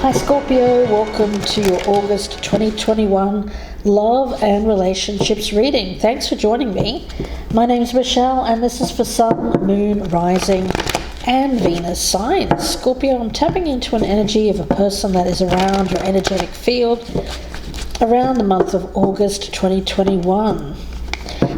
Hi Scorpio, welcome to your August 2021 Love and Relationships reading. Thanks for joining me. My name is Michelle and this is for Sun, Moon, Rising and Venus signs. Scorpio, I'm tapping into an energy of a person that is around your energetic field around the month of August 2021.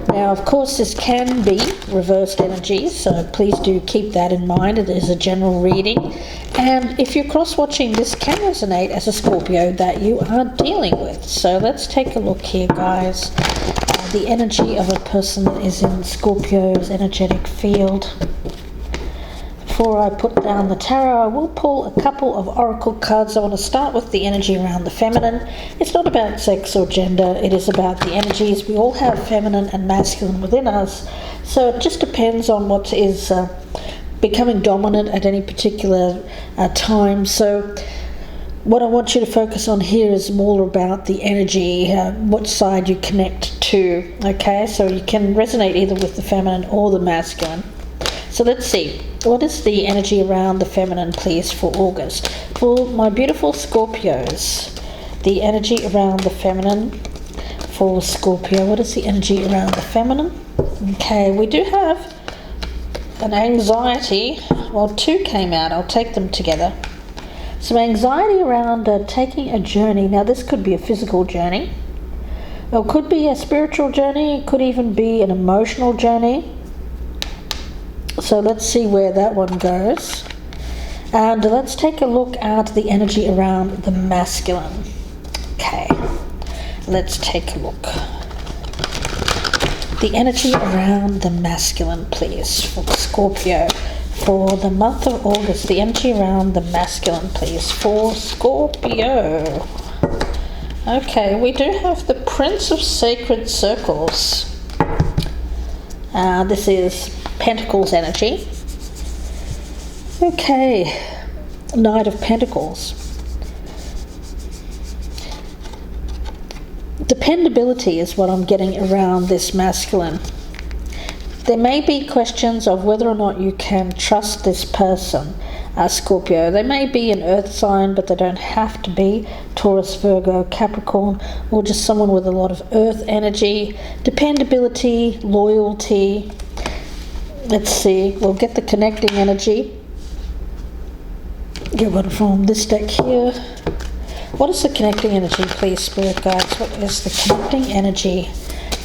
Now, of course, this can be reversed energy, so please do keep that in mind. It is a general reading. And if you're cross-watching, this can resonate as a Scorpio that you are dealing with. So let's take a look here, guys. The energy of a person that is in Scorpio's energetic field. Before I put down the tarot, I will pull a couple of oracle cards. I want to start with the energy around the feminine. It's not about sex or gender, it is about the energies. We all have feminine and masculine within us, so it just depends on what is becoming dominant at any particular time. So what I want you to focus on here is more about the energy, what side you connect to, okay? So you can resonate either with the feminine or the masculine. So let's see, what is the energy around the feminine, please, for August? For my beautiful Scorpios, the energy around the feminine for Scorpio. What is the energy around the feminine? Okay, we do have an anxiety. Well, two came out. I'll take them together. Some anxiety around taking a journey. Now, this could be a physical journey. It could be a spiritual journey. It could even be an emotional journey. So let's see where that one goes. And let's take a look at the energy around the masculine. Okay, let's take a look. The energy around the masculine, please, for Scorpio. For the month of August, the energy around the masculine, please, for Scorpio. Okay, we do have the Prince of Sacred Circles. This is Pentacles energy. Okay, Knight of Pentacles. Dependability is what I'm getting around this masculine. There may be questions of whether or not you can trust this person, Scorpio. They may be an earth sign, but they don't have to be. Taurus, Virgo, Capricorn, or just someone with a lot of earth energy. Dependability, loyalty. Let's see, we'll get the connecting energy. Get one from this deck here. What is the connecting energy, please, Spirit Guides? What is the connecting energy?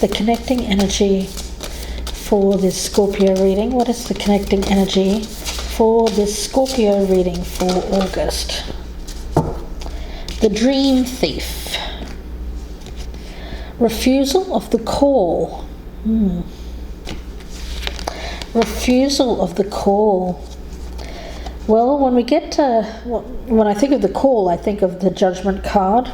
The connecting energy for this Scorpio reading. What is the connecting energy for this Scorpio reading for August? The Dream Thief. Refusal of the call. Refusal of the call. Well, when we get to, when I think of the call, I think of the Judgment card.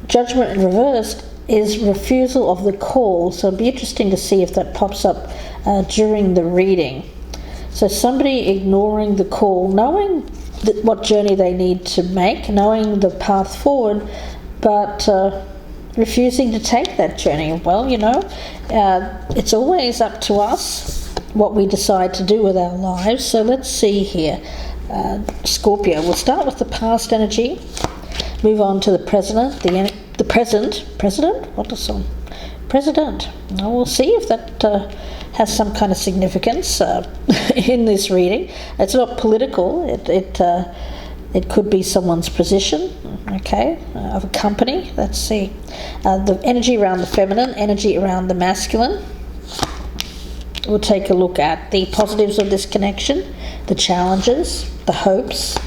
Judgment in reverse is refusal of the call, so it'd be interesting to see if that pops up during the reading. So somebody ignoring the call, knowing what journey they need to make, knowing the path forward, but refusing to take that journey. Well, you know, it's always up to us what we decide to do with our lives. So let's see here, Scorpio. We'll start with the past energy, move on to the present, the president. What is on president? Well, we'll see if that has some kind of significance in this reading. It's not political. It could be someone's position, okay, of a company. Let's see. The energy around the feminine, energy around the masculine. We'll take a look at the positives of this connection, the challenges, the hopes,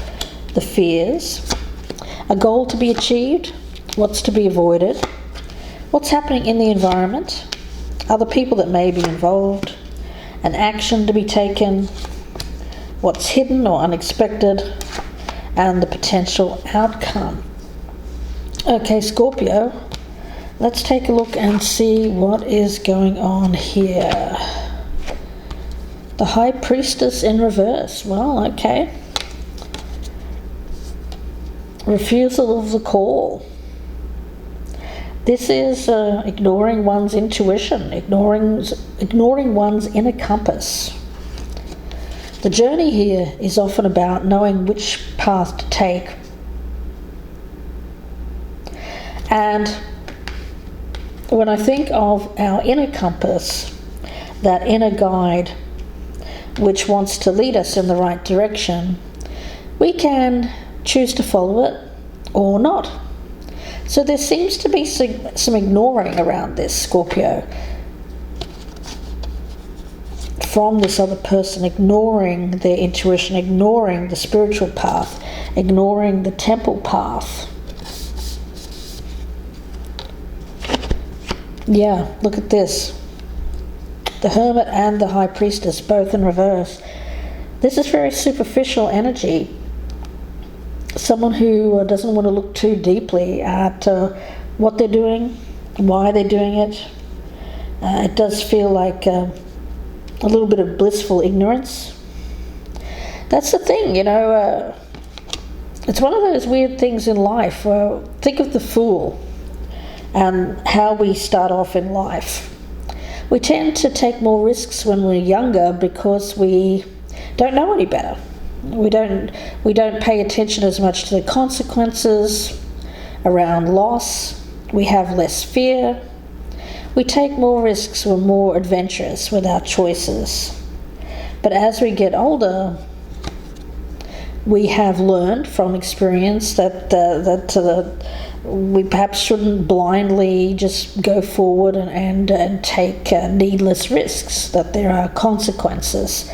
the fears, a goal to be achieved, what's to be avoided, what's happening in the environment, other people that may be involved, an action to be taken, what's hidden or unexpected, and the potential outcome. Okay, Scorpio, let's take a look and see what is going on here. The High Priestess in reverse. Well, okay. Refusal of the call. This is ignoring one's intuition, ignoring one's inner compass. The journey here is often about knowing which path to take And when I think of our inner compass, that inner guide which wants to lead us in the right direction, we can choose to follow it or not. So there seems to be some ignoring around this, Scorpio, from this other person, ignoring their intuition, ignoring the spiritual path, ignoring the temple path. Yeah, look at this. The Hermit and the High Priestess, both in reverse. This is very superficial energy. Someone who doesn't want to look too deeply at what they're doing, why they're doing it. It does feel like a little bit of blissful ignorance. That's the thing, it's one of those weird things in life. Think of the fool and how we start off in life. We tend to take more risks when we're younger because we don't know any better. We don't pay attention as much to the consequences around loss. We have less fear. We take more risks. We're more adventurous with our choices. But as we get older, we have learned from experience that we perhaps shouldn't blindly just go forward and take needless risks, that there are consequences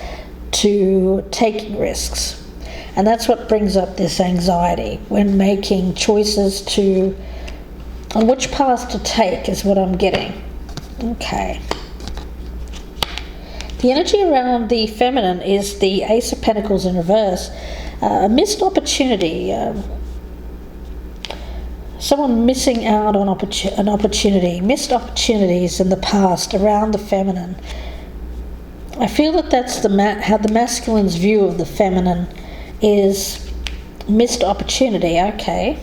to taking risks. And that's what brings up this anxiety when making choices on which path to take is what I'm getting. Okay. The energy around the feminine is the Ace of Pentacles in reverse. A missed opportunity. Someone missing out on an opportunity. Missed opportunities in the past around the feminine. I feel that that's how the masculine's view of the feminine is missed opportunity. Okay.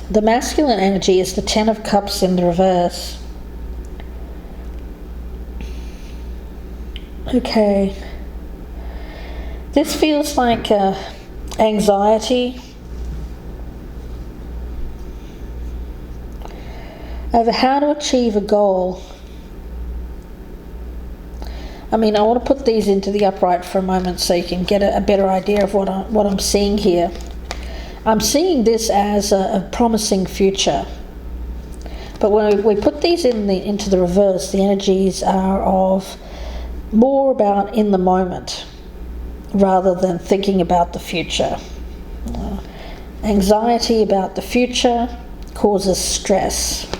The masculine energy is the Ten of Cups in the reverse. Okay. This feels like anxiety over how to achieve a goal. I mean, I want to put these into the upright for a moment so you can get a better idea of what I'm seeing here. I'm seeing this as a promising future. But when we put these into the reverse, the energies are of more about in the moment rather than thinking about the future. Anxiety about the future causes stress.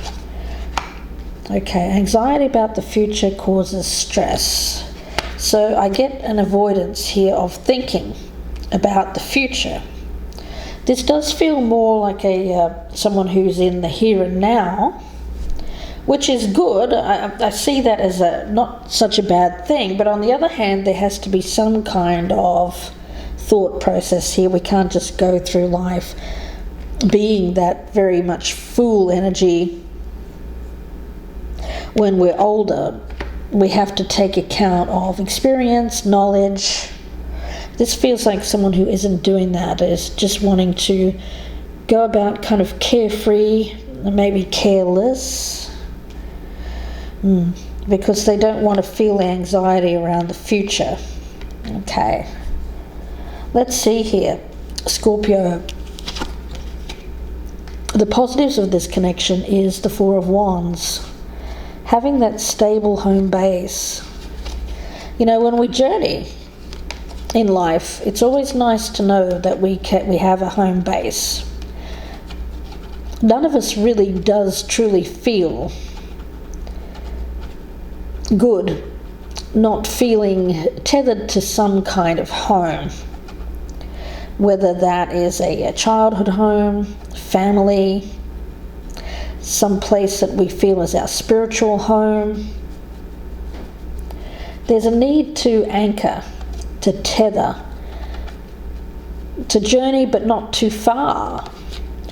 Okay, anxiety about the future causes stress. So I get an avoidance here of thinking about the future. This does feel more like someone who's in the here and now, which is good. I see that as not such a bad thing, but on the other hand, there has to be some kind of thought process here. We can't just go through life being that very much fool energy. When we're older, we have to take account of experience, knowledge. This feels like someone who isn't doing that, is just wanting to go about kind of carefree, maybe careless, because they don't want to feel anxiety around the future. Okay. Let's see here. Scorpio. The positives of this connection is the Four of Wands. Having that stable home base. When we journey in life, it's always nice to know that we have a home base. None of us really does truly feel good not feeling tethered to some kind of home, whether that is a childhood home, family, some place that we feel is our spiritual home. There's a need to anchor, to tether, to journey but not too far.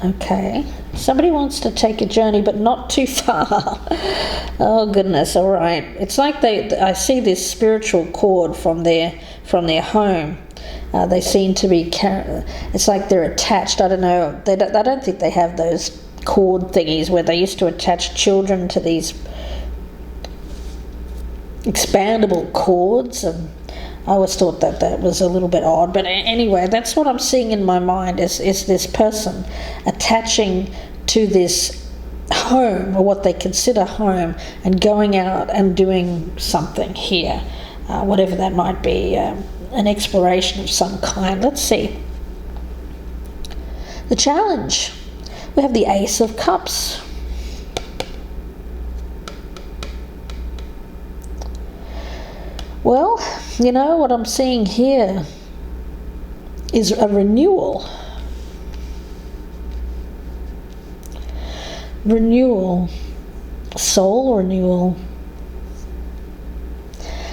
Okay. Somebody wants to take a journey, but not too far. Oh goodness! All right. It's like I see this spiritual cord from their home. They seem to be. It's like they're attached. I don't know. I don't think they have those cord thingies where they used to attach children to these expandable cords, and I always thought that was a little bit odd. But anyway, that's what I'm seeing in my mind is this person attaching to this home, or what they consider home, and going out and doing something here, whatever that might be, an exploration of some kind. Let's see. The challenge. We have the Ace of Cups. Well, you know, what I'm seeing here is a renewal. Renewal. Soul renewal.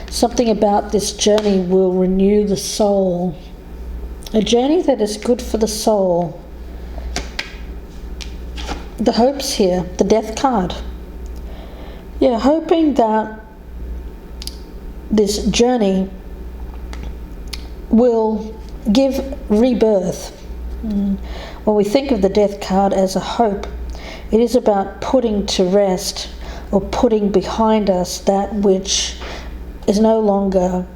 Something about this journey will renew the soul. A journey that is good for the soul. The hopes here, the Death card. Yeah, hoping that this journey will give rebirth. When we think of the Death card as a hope, it is about putting to rest, or putting behind us that which is no longer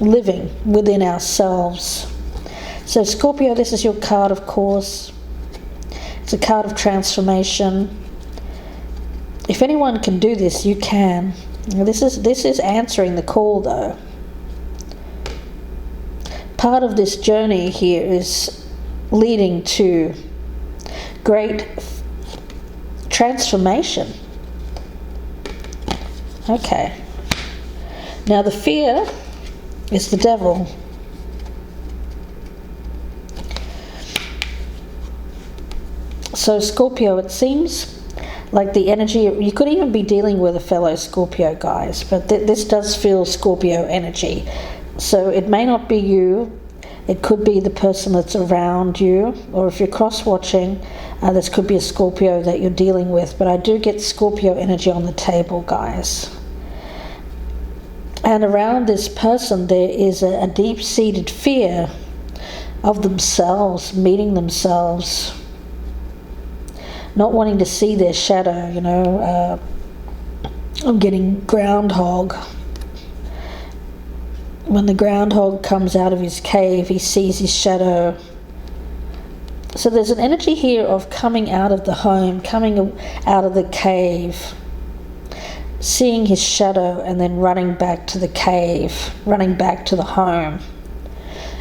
living within ourselves. So Scorpio, this is your card, of course. It's a card of transformation. If anyone can do this, you can. This is answering the call, though. Part of this journey here is leading to great transformation. Okay. Now the fear is the devil. So Scorpio, it seems like the energy, you could even be dealing with a fellow Scorpio, guys, but this does feel Scorpio energy. So it may not be you, it could be the person that's around you, or if you're cross-watching, this could be a Scorpio that you're dealing with, but I do get Scorpio energy on the table, guys. And around this person there is a deep-seated fear of themselves, meeting themselves, not wanting to see their shadow, you know. I'm getting groundhog. When the groundhog comes out of his cave, he sees his shadow. So there's an energy here of coming out of the home, coming out of the cave, seeing his shadow, and then running back to the cave, running back to the home,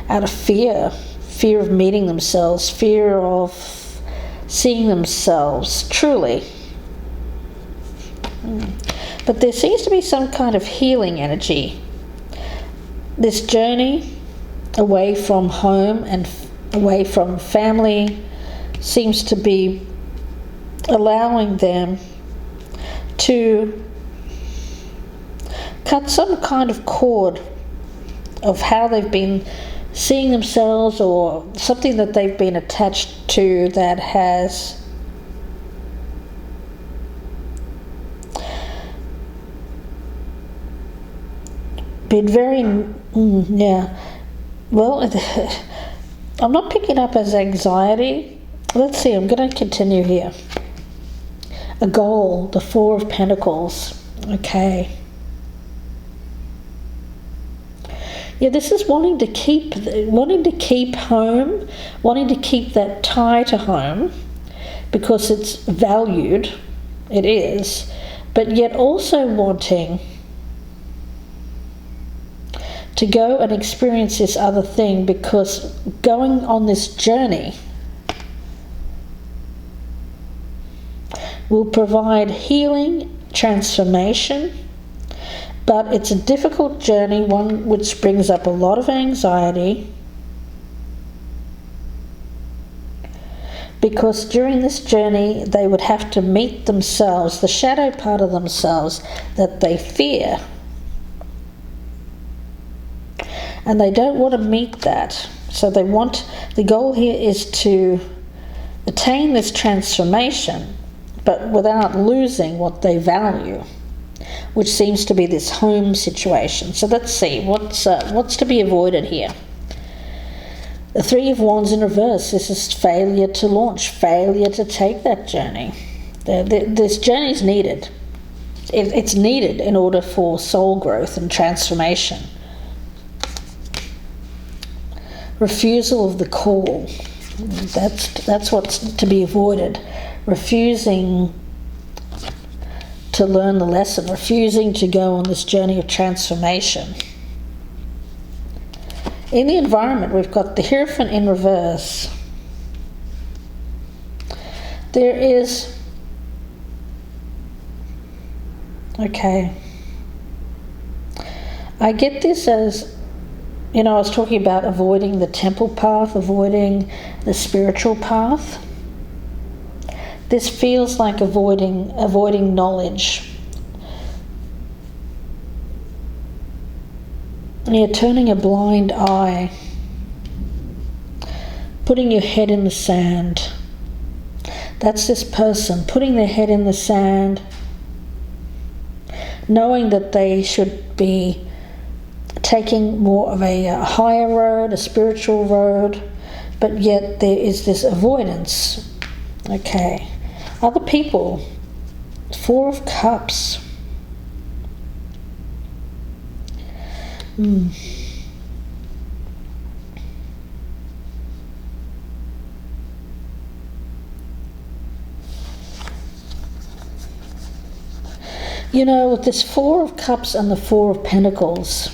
out of fear of meeting themselves, fear of seeing themselves truly. But there seems to be some kind of healing energy. This journey away from home and away from family seems to be allowing them to cut some kind of cord of how they've been seeing themselves, or something that they've been attached to that has been very, well, I'm not picking up as anxiety. Let's see, I'm going to continue here. A goal, the Four of Pentacles. Okay. Yeah, this is wanting to keep home, wanting to keep that tie to home, because it's valued, it is, but yet also wanting to go and experience this other thing, because going on this journey will provide healing, transformation. But it's a difficult journey, one which brings up a lot of anxiety, because during this journey they would have to meet themselves, the shadow part of themselves that they fear. And they don't want to meet that. So they want, the goal here is to attain this transformation, but without losing what they value, which seems to be this home situation. So let's see, what's to be avoided here? The Three of Wands in reverse. This is failure to launch, failure to take that journey. This journey is needed. It's needed in order for soul growth and transformation. Refusal of the call. That's what's to be avoided. Refusing to learn the lesson, refusing to go on this journey of transformation. In the environment, we've got the Hierophant in reverse. There is, okay, I get this as, I was talking about avoiding the temple path, avoiding the spiritual path. This feels like avoiding knowledge. You're turning a blind eye, putting your head in the sand. That's this person putting their head in the sand, knowing that they should be taking more of a higher road, a spiritual road, but yet there is this avoidance. Okay. Other people, Four of Cups. With this Four of Cups and the Four of Pentacles,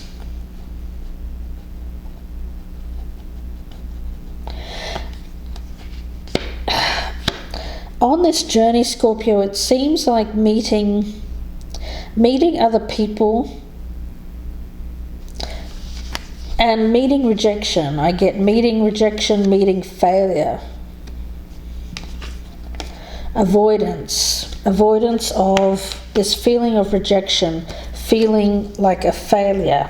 on this journey, Scorpio, it seems like meeting other people and meeting rejection. I get meeting rejection, meeting failure. Avoidance of this feeling of rejection, feeling like a failure.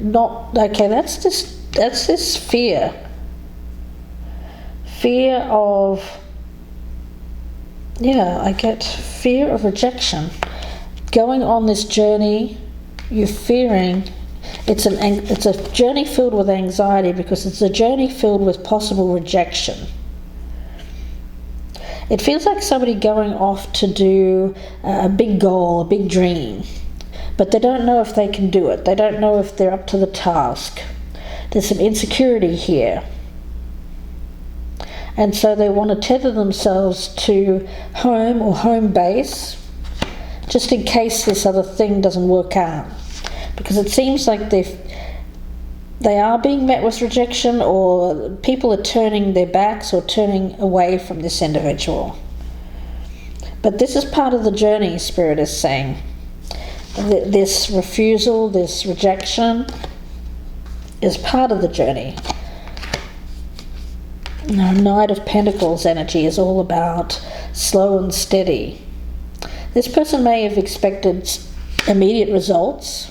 That's this fear of, I get fear of rejection. Going on this journey, you're fearing. It's a journey filled with anxiety because it's a journey filled with possible rejection. It feels like somebody going off to do a big goal, a big dream, but they don't know if they can do it. They don't know if they're up to the task. There's some insecurity here. And so they want to tether themselves to home or home base, just in case this other thing doesn't work out. Because it seems like they are being met with rejection, or people are turning their backs or turning away from this individual. But this is part of the journey, Spirit is saying. This refusal, this rejection is part of the journey. Knight of Pentacles energy is all about slow and steady. This person may have expected immediate results.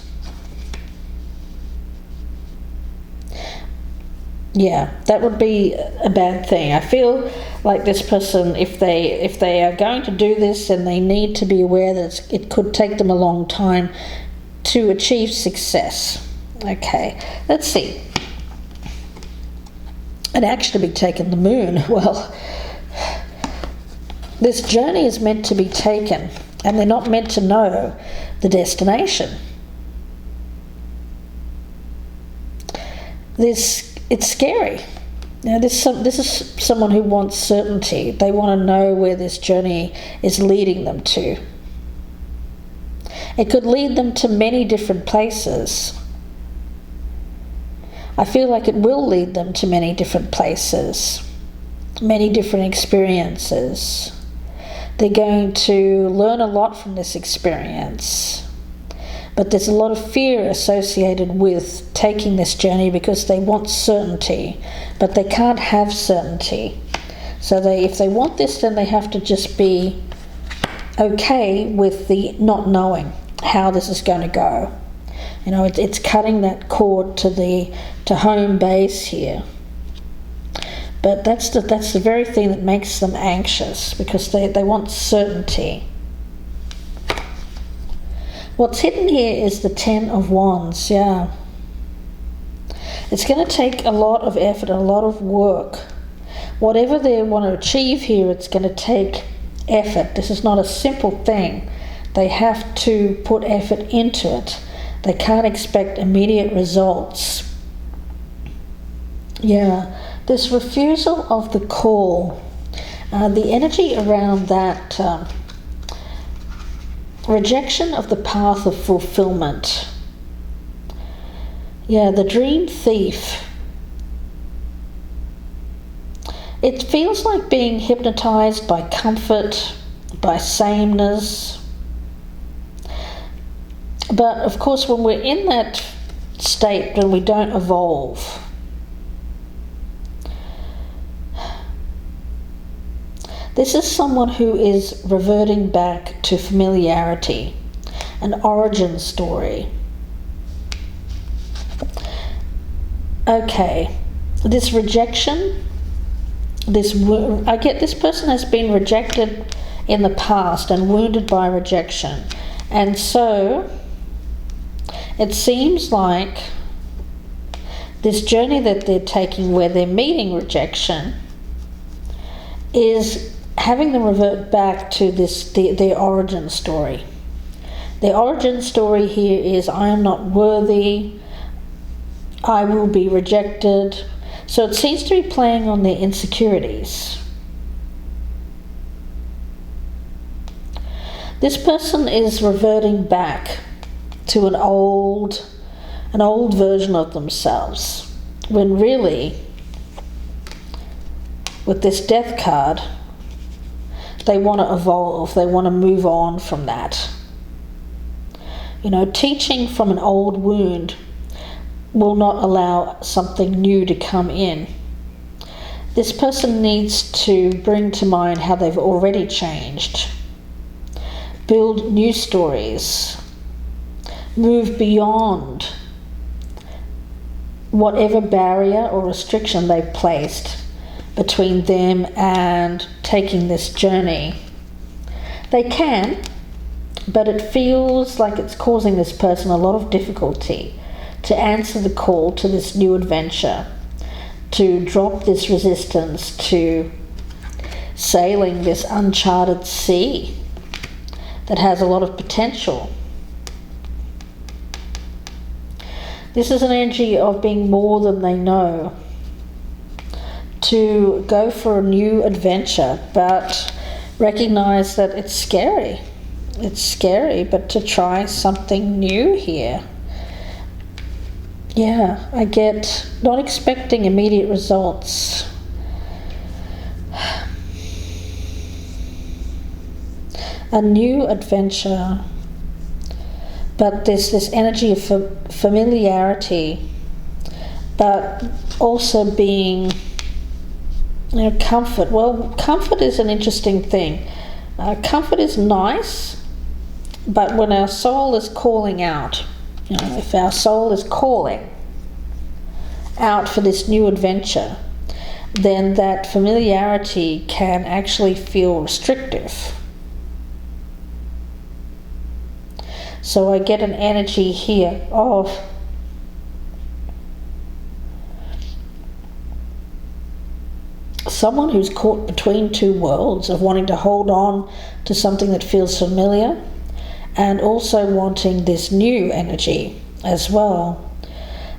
Yeah, that would be a bad thing. I feel like this person, if they are going to do this, then they need to be aware that it could take them a long time to achieve success. Okay, let's see. An action to be taken, the Moon. Well, this journey is meant to be taken, and they're not meant to know the destination. It's scary. Now, this is someone who wants certainty. They want to know where this journey is leading them to. It could lead them to many different places. I feel like it will lead them to many different places, many different experiences. They're going to learn a lot from this experience. But there's a lot of fear associated with taking this journey because they want certainty, but they can't have certainty. So if they want this, then they have to just be okay with the not knowing how this is going to go. It's cutting that cord to home base here. But that's the very thing that makes them anxious, because they want certainty. What's hidden here is the Ten of Wands, yeah. It's going to take a lot of effort, a lot of work. Whatever they want to achieve here, it's going to take effort. This is not a simple thing. They have to put effort into it. They can't expect immediate results. Yeah, this refusal of the call, the energy around that rejection of the path of fulfillment. Yeah, the dream thief. It feels like being hypnotized by comfort, by sameness. But of course, when we're in that state, when we don't evolve, this is someone who is reverting back to familiarity, an origin story. Okay, this rejection, I get this person has been rejected in the past and wounded by rejection. And so it seems like this journey that they're taking, where they're meeting rejection, is having them revert back to their origin story. The origin story here is, I am not worthy, I will be rejected. So it seems to be playing on their insecurities. This person is reverting back to an old version of themselves, when really, with this Death card, they want to evolve, they want to move on from that. You know, teaching from an old wound will not allow something new to come in. This person needs to bring to mind how they've already changed, build new stories, move beyond whatever barrier or restriction they've placed between them and taking this journey. They can, but it feels like it's causing this person a lot of difficulty to answer the call to this new adventure, to drop this resistance to sailing this uncharted sea that has a lot of potential. This is an energy of being more than they know, to go for a new adventure, but recognize that it's scary. It's scary, but to try something new here. Yeah, I get not expecting immediate results. A new adventure, but there's this energy of familiarity, but also being, you know, comfort. Well, comfort is an interesting thing. Comfort is nice, but when our soul is calling out, you know, if our soul is calling out for this new adventure, then that familiarity can actually feel restrictive. So I get an energy here of someone who's caught between two worlds, of wanting to hold on to something that feels familiar and also wanting this new energy as well.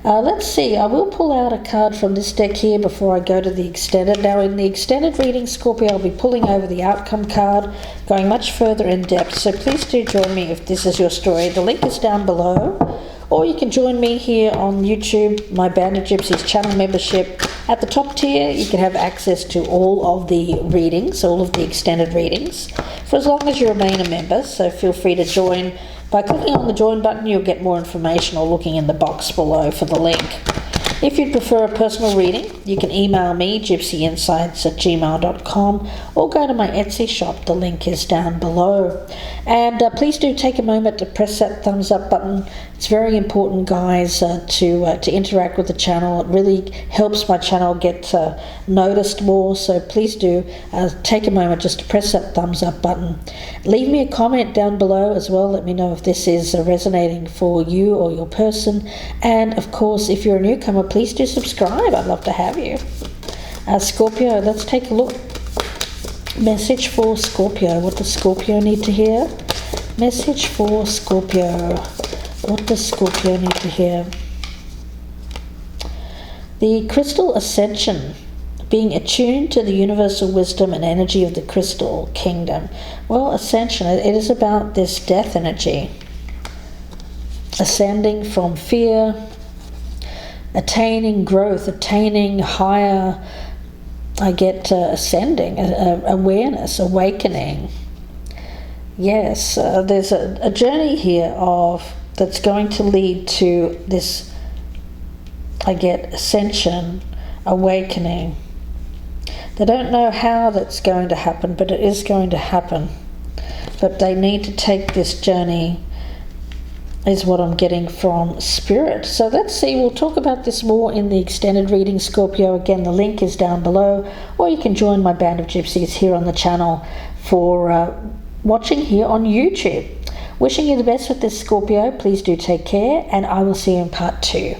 Let's see, I will pull out a card from this deck here before I go to the extended. Now in the extended reading, Scorpio, I'll be pulling over the outcome card, going much further in depth, so please do join me if this is your story. The link is down below, or you can join me here on YouTube, my Band of Gypsies channel membership. At the top tier, you can have access to all of the readings, all of the extended readings, for as long as you remain a member, so feel free to join. By clicking on the join button, you'll get more information, or looking in the box below for the link. If you'd prefer a personal reading, you can email me, gypsyinsights@gmail.com, or go to my Etsy shop. The link is down below. And please do take a moment to press that thumbs up button. It's very important, guys, to interact with the channel. It really helps my channel get noticed more, so please do take a moment just to press that thumbs up button. Leave me a comment down below as well. Let me know if this is resonating for you or your person. And of course, if you're a newcomer, please do subscribe. I'd love to have you. Scorpio, let's take a look. Message for Scorpio. What does Scorpio need to hear? Message for Scorpio. What does Scorpio need to hear? The crystal ascension. Being attuned to the universal wisdom and energy of the crystal kingdom. Well, ascension, it is about this death energy. Ascending from fear, attaining growth, attaining higher, ascending, awareness, awakening. Yes, there's a journey here that's going to lead to this, ascension, awakening. They don't know how that's going to happen, but it is going to happen. But they need to take this journey, is what I'm getting from Spirit. So let's see, we'll talk about this more in the extended reading, Scorpio. Again, the link is down below, or you can join my band of gypsies here on the channel for watching here on YouTube. Wishing you the best with this, Scorpio. Please do take care, and I will see you in part 2.